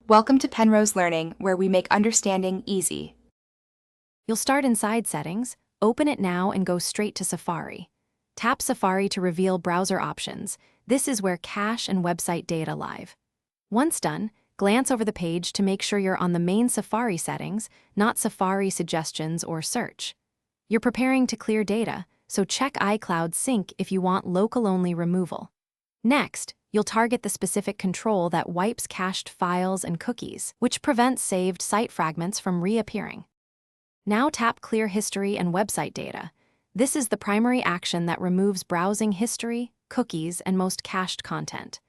Welcome to Penrose Learning, where we make understanding easy. You'll start inside Settings, open it now and go straight to Safari. Tap Safari to reveal browser options. This is where cache and website data live. Once done, glance over the page to make sure you're on the main Safari settings, not Safari suggestions or search. You're preparing to clear data, so check iCloud Sync if you want local-only removal. Next, you'll target the specific control that wipes cached files and cookies, which prevents saved site fragments from reappearing. Now tap Clear History and Website Data. This is the primary action that removes browsing history, cookies, and most cached content.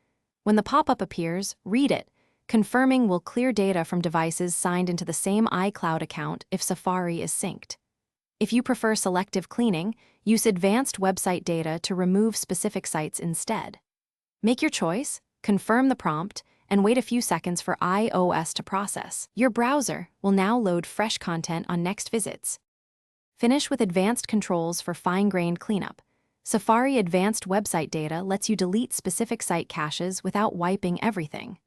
When the pop-up appears, read it. Confirming will clear data from devices signed into the same iCloud account if Safari is synced. If you prefer selective cleaning, use advanced website data to remove specific sites instead. Make your choice, confirm the prompt, and wait a few seconds for iOS to process. Your browser will now load fresh content on next visits. Finish with advanced controls for fine-grained cleanup. Safari Advanced Website Data lets you delete specific site caches without wiping everything.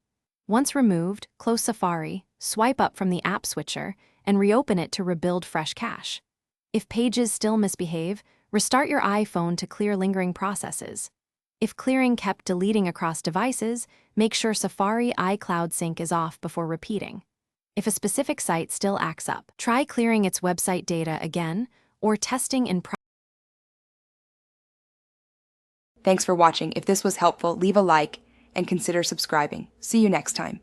Once removed, close Safari, swipe up from the app switcher, and reopen it to rebuild fresh cache. If pages still misbehave, restart your iPhone to clear lingering processes. If clearing kept deleting across devices, make sure Safari iCloud Sync is off before repeating. If a specific site still acts up, try clearing its website data again or testing in Thanks for watching. If this was helpful, leave a like and consider subscribing. See you next time.